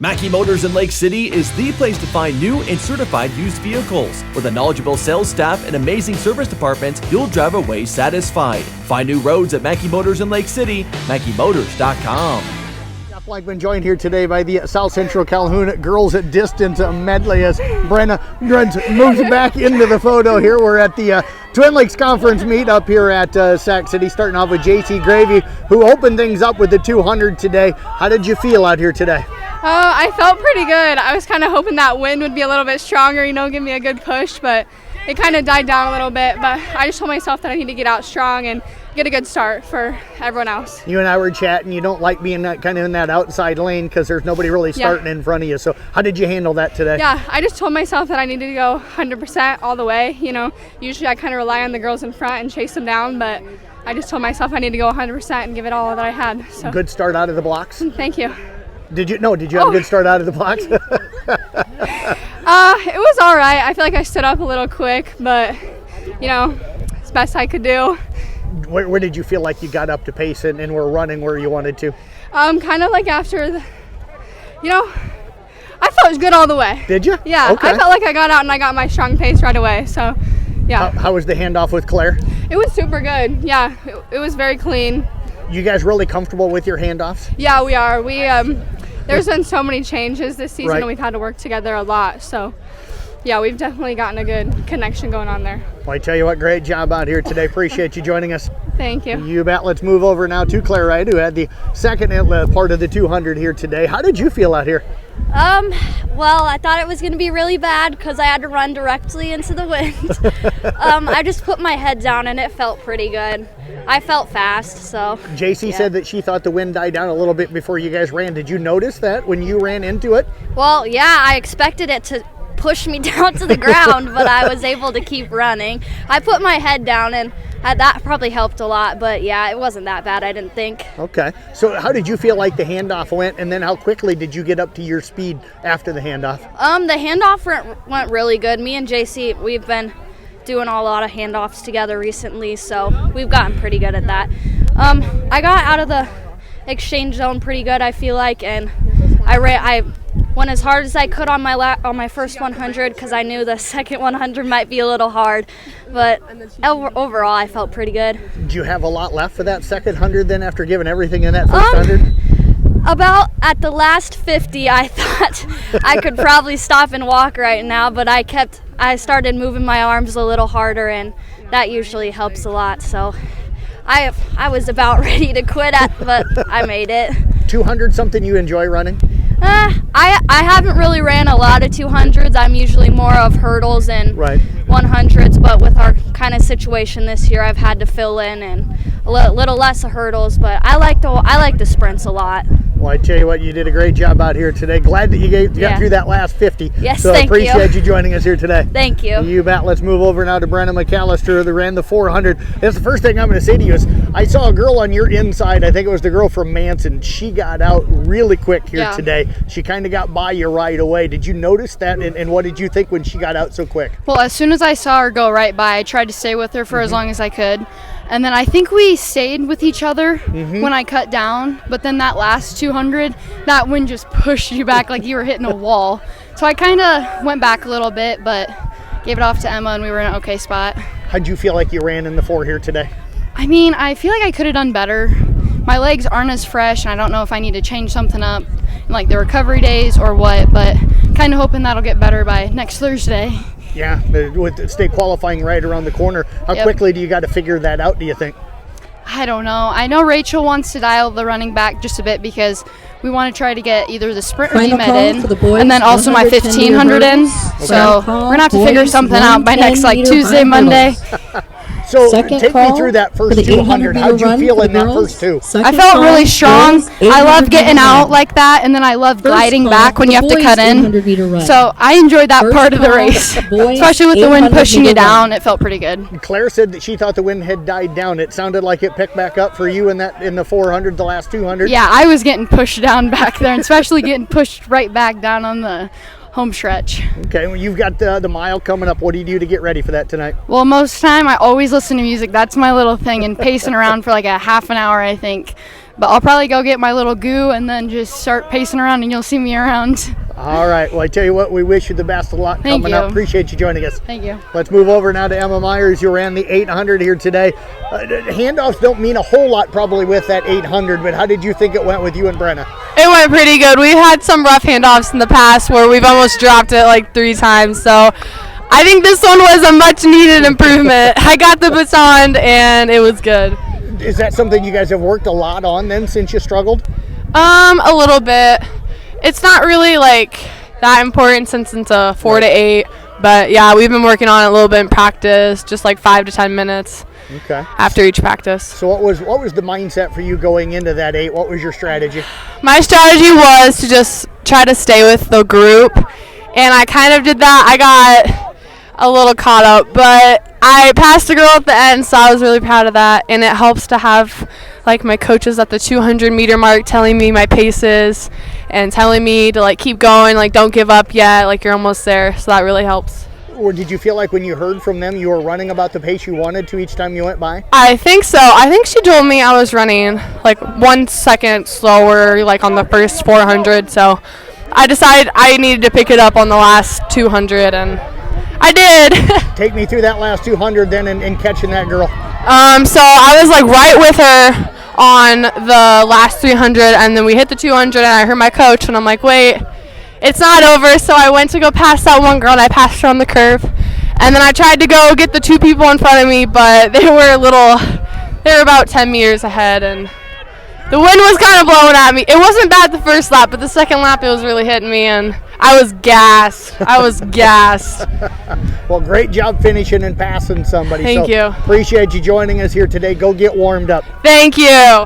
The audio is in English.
Mackey Motors in Lake City is the place to find new and certified used vehicles. With a knowledgeable sales staff and amazing service departments, you'll drive away satisfied. Find new roads at Mackey Motors in Lake City, MackeyMotors.com. Blackman joined here today by the South Central Calhoun girls at distance medley as Brenna moves back into the photo here. We're at the Twin Lakes Conference meet up here at Sac City, starting off with Jayci Graeve, who opened things up with the 200 today. How did you feel out here today? I felt pretty good. I was kind of hoping that wind would be a little bit stronger, give me a good push, but it kind of died down a little bit. But I just told myself that I need to get out strong and get a good start for everyone else. You and I were chatting. You don't like being kind of in that outside lane because there's nobody really starting in front of you. So how did you handle that today? Yeah, I just told myself that I needed to go 100% all the way. Usually I kind of rely on the girls in front and chase them down, but I just told myself I need to go 100% and give it all that I had. So good start out of the blocks. Thank you. Did you have a good start out of the blocks? It was all right. I feel like I stood up a little quick, but it's best I could do. Where did you feel like you got up to pace and were running where you wanted to? Kind of like after the, I felt it was good all the way. Did you? Yeah, okay. I felt like I got out and I got my strong pace right away. So, yeah. How was the handoff with Claire? It was super good. Yeah, it was very clean. You guys really comfortable with your handoffs? Yeah, we are. There's been so many changes this season, right. And we've had to work together a lot. So, yeah, we've definitely gotten a good connection going on there. Well, I tell you what, great job out here today. Appreciate you joining us. Thank you. You bet. Let's move over now to Claire Wright, who had the second part of the 200 here today. How did you feel out here? Well, I thought it was going to be really bad because I had to run directly into the wind. I just put my head down and it felt pretty good. I felt fast, so. Jayci said that she thought the wind died down a little bit before you guys ran. Did you notice that when you ran into it? Well, yeah, I expected it to push me down to the ground, but I was able to keep running. I put my head down and that probably helped a lot, but yeah, it wasn't that bad, I didn't think. Okay, so how did you feel like the handoff went, and then how quickly did you get up to your speed after the handoff? The handoff went really good. Me and Jayci, we've been doing a lot of handoffs together recently, so we've gotten pretty good at that. I got out of the exchange zone pretty good, I feel like, and I went as hard as I could on my first 100 because I knew the second 100 might be a little hard, but overall I felt pretty good. Did you have a lot left for that second 100 then after giving everything in that first 100? About at the last 50 I thought I could probably stop and walk right now, but I started moving my arms a little harder, and that usually helps a lot, so I was about ready to quit but I made it. 200 something you enjoy running? I haven't really ran a lot of 200s. I'm usually more of hurdles and 100s, but with our kind of situation this year, I've had to fill in and a little less of hurdles, but I like the sprints a lot. Well, I tell you what, you did a great job out here today. Glad that you got through that last 50. Yes, so thank you. I appreciate you joining us here today. Thank you. You bet. Let's move over now to Brenna McAlister, who ran the 400. That's the first thing I'm going to say to you is I saw a girl on your inside. I think it was the girl from Manson. She got out really quick here today. She kind of got by you right away. Did you notice that, and what did you think when she got out so quick? Well, as soon as I saw her go right by, I tried to stay with her for as long as I could. And then I think we stayed with each other when I cut down. But then that last 200, that wind just pushed you back like you were hitting a wall. So I kind of went back a little bit, but gave it off to Emma, and we were in an okay spot. How'd you feel like you ran in the 4 here today? I mean, I feel like I could have done better. My legs aren't as fresh, and I don't know if I need to change something up, like the recovery days or what, but kind of hoping that'll get better by next Thursday. Yeah, with state qualifying right around the corner, how quickly do you got to figure that out, do you think? I don't know. I know Rachel wants to dial the running back just a bit because we want to try to get either the sprint or the med in, and then also my 1500 in. So we're going to have to figure something out by next Tuesday, Monday. So take me through that first 200. How'd you feel in that first two? I felt really strong. I love getting out like that, and then I love gliding back when you have to cut in. So I enjoyed that part of the race, especially with the wind pushing you down. It felt pretty good. Claire said that she thought the wind had died down. It sounded like it picked back up for you in the 400, the last 200. Yeah, I was getting pushed down back there, and especially getting pushed right back down on the home stretch. Okay, well, you've got the mile coming up. What do you do to get ready for that tonight? Well, most of the time I always listen to music. That's my little thing, and pacing around for like a half an hour, I think. But I'll probably go get my little goo and then just start pacing around, and you'll see me around. All right. Well, I tell you what, we wish you the best of luck coming up. Appreciate you joining us. Thank you. Let's move over now to Emma Myers. You ran the 800 here today. Handoffs don't mean a whole lot probably with that 800, but how did you think it went with you and Brenna? It went pretty good. We've had some rough handoffs in the past where we've almost dropped it like 3 times, so I think this one was a much needed improvement. I got the baton and it was good. Is that something you guys have worked a lot on then since you struggled? A little bit. It's not really like that important since it's a 4 to 8, but yeah, we've been working on it a little bit in practice, just like 5 to 10 minutes. Okay. After each practice. So what was the mindset for you going into that 8? What was your strategy? My strategy was to just try to stay with the group, and I kind of did that. I got a little caught up, but I passed a girl at the end, so I was really proud of that. And it helps to have like my coaches at the 200 meter mark telling me my paces and telling me to like keep going, like don't give up yet, like you're almost there. So that really helps. Or did you feel like when you heard from them you were running about the pace you wanted to each time you went by? I think so. I think she told me I was running like 1 second slower like on the first 400, so I decided I needed to pick it up on the last 200, and I did. Take me through that last 200 then and catching that girl. So I was like right with her on the last 300, and then we hit the 200 and I heard my coach and I'm like, wait, it's not over. So I went to go past that one girl and I passed her on the curve, and then I tried to go get the 2 people in front of me, but they were about 10 meters ahead, and the wind was kind of blowing at me. It wasn't bad the first lap, but the second lap it was really hitting me, and I was gassed. Well, great job finishing and passing somebody. Thank you. Appreciate you joining us here today. Go get warmed up. Thank you.